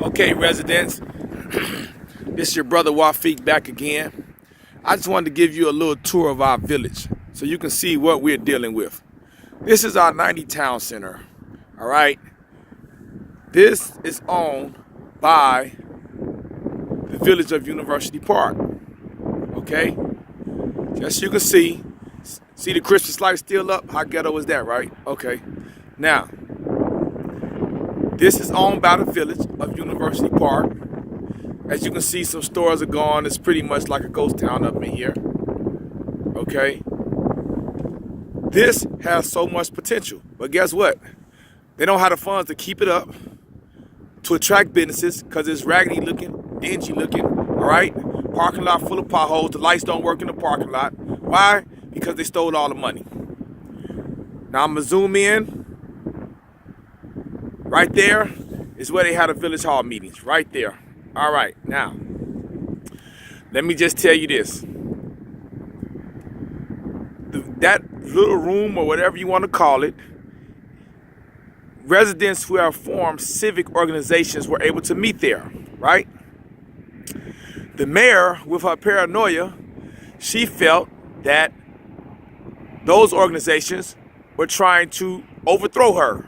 Okay, residents, this is your brother Wafiq back again. I just wanted to give you a little tour of our village so you can see what we're dealing with. This is our 90 town center, all right? This is owned by the village of University Park, okay? As you can see the Christmas lights still up? How ghetto is that, right? Okay, now, this is owned by the village of University Park. As you can see, some stores are gone. It's pretty much like a ghost town up in here. Okay? This has so much potential. But guess what? They don't have the funds to keep it up, to attract businesses, because it's raggedy looking, dingy looking, all right? Parking lot full of potholes. The lights don't work in the parking lot. Why? Because they stole all the money. Now I'm going to zoom in. Right there is where they had the village hall meetings, right there. All right, now, let me just tell you this. That little room, or whatever you want to call it, residents who have formed civic organizations were able to meet there, right? The mayor, with her paranoia, she felt that those organizations were trying to overthrow her.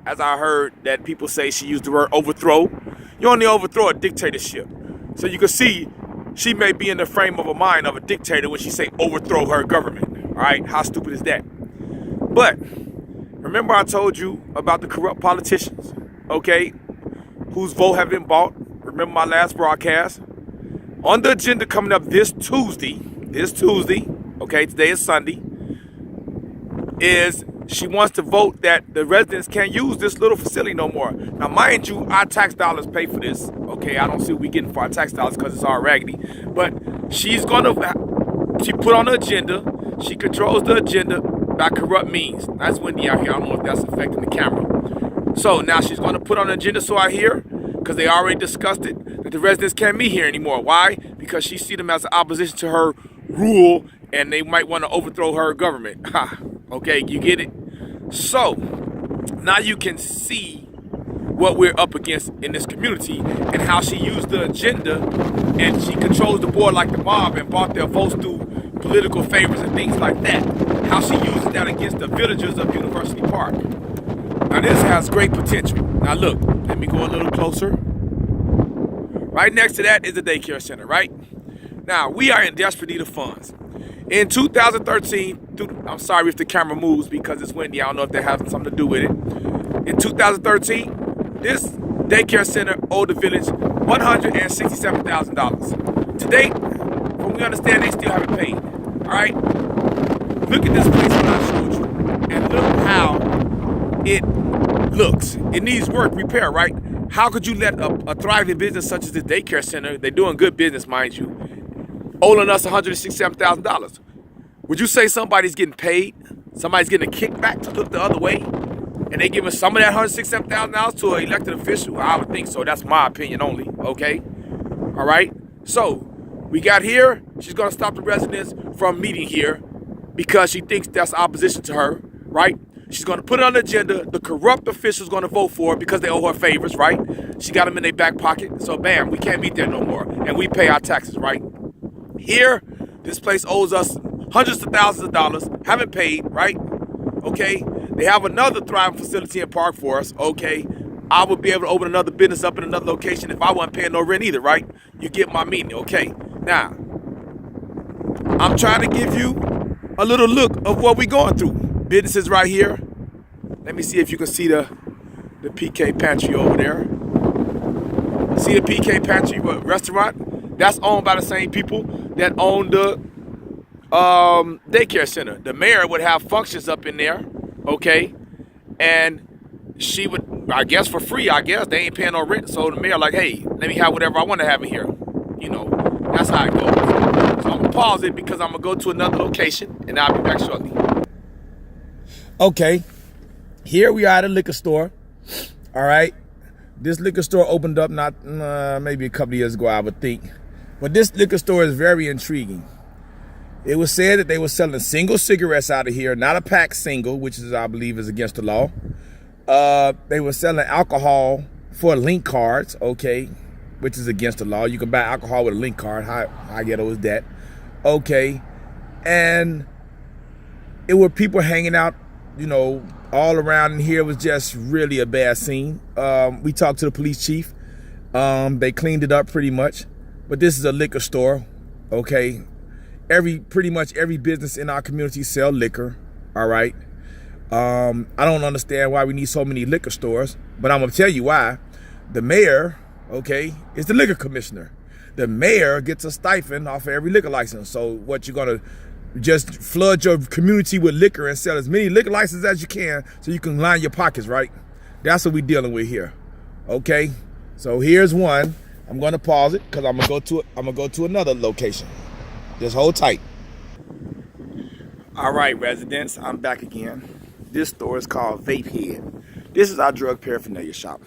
As I heard that people say she used the word overthrow. You only overthrow a dictatorship. So you can see she may be in the frame of a mind of a dictator when she say overthrow her government. All right, how stupid is that? But remember I told you about the corrupt politicians, okay, whose vote have been bought. Remember my last broadcast? On the agenda coming up this Tuesday, okay, today is Sunday, is she wants to vote that the residents can't use this little facility no more. Now, mind you, our tax dollars pay for this. Okay, I don't see what we're getting for our tax dollars because it's all raggedy. But she put on the agenda, she controls the agenda by corrupt means. That's windy out here. I don't know if that's affecting the camera. So now she's going to put on the agenda, so I hear, because they already discussed it, that the residents can't meet here anymore. Why? Because she sees them as an opposition to her rule, and they might want to overthrow her government. Okay, you get it? So, now you can see what we're up against in this community and how she used the agenda and she controls the board like the mob and bought their votes through political favors and things like that. How she uses that against the villagers of University Park. Now, this has great potential. Now, look, let me go a little closer. Right next to that is the daycare center, right? Now, we are in desperate need of funds. In 2013, I'm sorry if the camera moves because it's windy. I don't know if that has something to do with it. In 2013, this daycare center owed the village $167,000. To date, from what we understand, they still haven't paid. All right? Look at this place that I showed you. And look how it looks. It needs work, repair, right? How could you let a thriving business such as the daycare center, they're doing good business, mind you, owing us $167,000. Would you say somebody's getting paid? Somebody's getting a kickback to look the other way? And they giving some of that $167,000 to an elected official? Well, I would think so. That's my opinion only, okay? All right? So, we got here. She's going to stop the residents from meeting here because she thinks that's opposition to her, right? She's going to put it on the agenda. The corrupt officials going to vote for it because they owe her favors, right? She got them in their back pocket. So, bam, we can't meet there no more. And we pay our taxes, right? Here, this place owes us hundreds of thousands of dollars, haven't paid, right? Okay, they have another thriving facility in Park for us, okay? I would be able to open another business up in another location if I wasn't paying no rent either, right? You get my meaning, okay? Now, I'm trying to give you a little look of what we're going through. Businesses right here. Let me see if you can see the PK Pantry over there. See the PK Pantry restaurant? That's owned by the same people that own the daycare center. The mayor would have functions up in there, okay? And she would, I guess for free, I guess. They ain't paying no rent. So the mayor like, hey, let me have whatever I want to have in here. You know, that's how it goes. So I'm going to pause it because I'm going to go to another location and I'll be back shortly. Okay, here we are at a liquor store, all right? This liquor store opened up maybe a couple of years ago, I would think. But this liquor store is very intriguing. It was said that they were selling single cigarettes out of here, not a pack single, which is, I believe, is against the law. They were selling alcohol for link cards, okay, which is against the law. You can buy alcohol with a link card. How ghetto is that? Okay. And it were people hanging out, you know, all around in here. It was just really a bad scene. We talked to the police chief. They cleaned it up pretty much. But this is a liquor store, okay? Pretty much every business in our community sell liquor, all right? I don't understand why we need so many liquor stores, but I'm gonna tell you why. The mayor, okay, is the liquor commissioner. The mayor gets a stipend off of every liquor license. So what, you're gonna just flood your community with liquor and sell as many liquor licenses as you can so you can line your pockets, right? That's what we're dealing with here, okay? So here's one. I'm gonna pause it because I'm gonna go to another location. Just hold tight. All right, residents, I'm back again. This store is called Vape Head. This is our drug paraphernalia shop.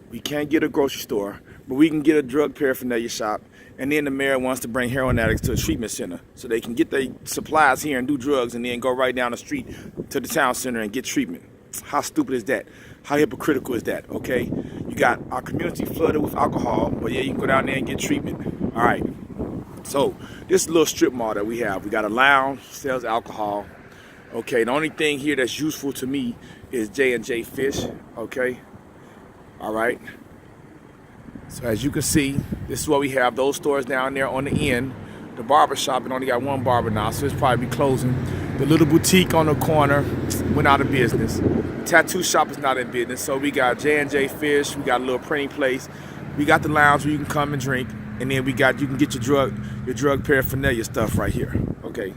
We can't get a grocery store, but we can get a drug paraphernalia shop. And then the mayor wants to bring heroin addicts to a treatment center so they can get their supplies here and do drugs and then go right down the street to the town center and get treatment. How stupid is that? How hypocritical is that, okay? You got our community flooded with alcohol, but yeah, you can go down there and get treatment. All right. So this little strip mall that we have, we got a lounge, sells alcohol. Okay, the only thing here that's useful to me is J&J Fish, okay? All right. So as you can see, this is what we have. Those stores down there on the end. The barber shop, it only got one barber now, so it's probably closing. The little boutique on the corner went out of business. The tattoo shop is not in business. So we got J&J Fish, we got a little printing place. We got the lounge where you can come and drink. And then you can get your drug paraphernalia stuff right here. Okay.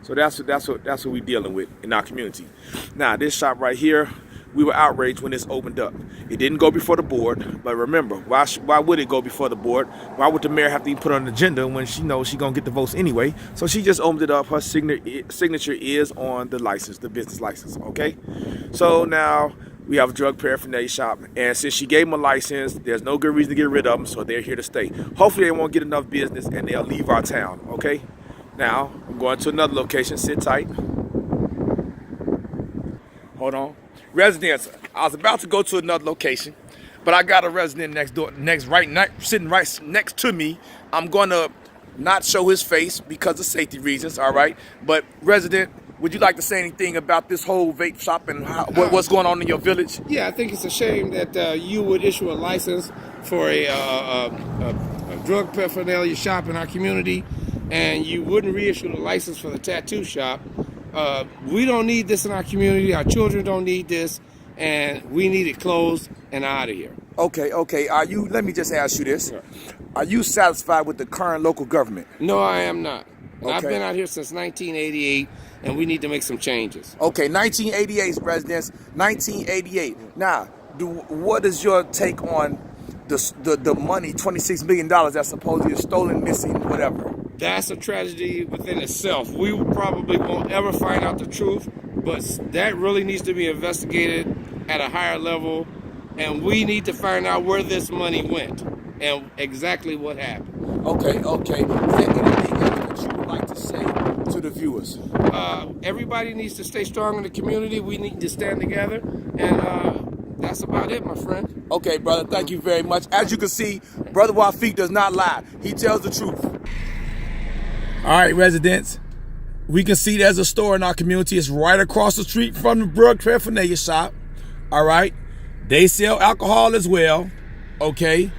So that's what we're dealing with in our community. Now, this shop right here, we were outraged when this opened up. It didn't go before the board, but remember, why would it go before the board? Why would the mayor have to even put it on the agenda when she knows she's gonna get the votes anyway? So she just opened it up. Her signature is on the license, the business license, okay? So now we have a drug paraphernalia shop, and since she gave them a license, there's no good reason to get rid of them, so they're here to stay. Hopefully they won't get enough business and they'll leave our town, okay? Now, I'm going to another location. Sit tight. Hold on. Residents, I was about to go to another location, but I got a resident sitting right next to me. I'm going to not show his face because of safety reasons, all right? But resident, would you like to say anything about this whole vape shop and what's going on in your village? Yeah, I think it's a shame that you would issue a license for a drug paraphernalia shop in our community, and you wouldn't reissue the license for the tattoo shop. We don't need this in our community. Our children don't need this, and we need it closed and out of here. Okay. Let me just ask you this. Sure. Are you satisfied with the current local government? No, I am not. Okay. I've been out here since 1988, and we need to make some changes. Okay, 1988, residents, 1988. Now, what is your take on the money, $26 million that's supposedly stolen, missing, whatever? That's a tragedy within itself. We probably won't ever find out the truth, but that really needs to be investigated at a higher level, and we need to find out where this money went and exactly what happened. Okay. Is there anything else that you would like to say to the viewers? Everybody needs to stay strong in the community. We need to stand together, and that's about it, my friend. Okay, brother, thank you very much. As you can see, Brother Wafiq does not lie. He tells the truth. All right, residents, we can see there's a store in our community. It's right across the street from the drug paraphernalia shop. All right, they sell alcohol as well. Okay,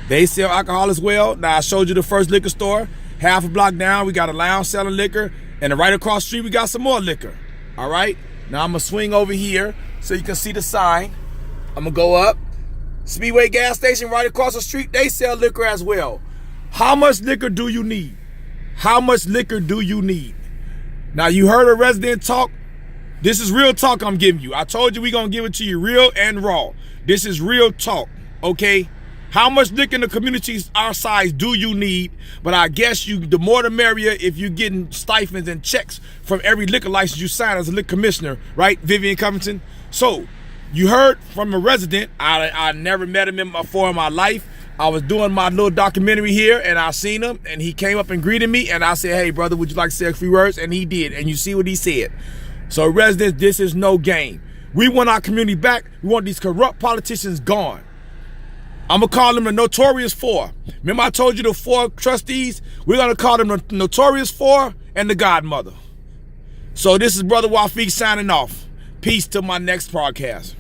they sell alcohol as well. Now, I showed you the first liquor store. Half a block down, we got a lounge selling liquor. And right across the street, we got some more liquor. All right, now I'm going to swing over here so you can see the sign. I'm going to go up. Speedway gas station right across the street, they sell liquor as well. How much liquor do you need? How much liquor do you need? Now, you heard a resident talk. This is real talk I'm giving you. I told you we're going to give it to you real and raw. This is real talk, okay? How much liquor in the communities our size do you need? But I guess the more the merrier if you're getting stipends and checks from every liquor license you sign as a liquor commissioner, right, Vivian Covington? So, you heard from a resident. I never met him before in my life. I was doing my little documentary here, and I seen him, and he came up and greeted me, and I said, hey, brother, would you like to say a few words? And he did, and you see what he said. So, residents, this is no game. We want our community back. We want these corrupt politicians gone. I'm going to call them the Notorious Four. Remember I told you the 4 trustees? We're going to call them the Notorious Four and the Godmother. So this is Brother Wafiq signing off. Peace till my next podcast.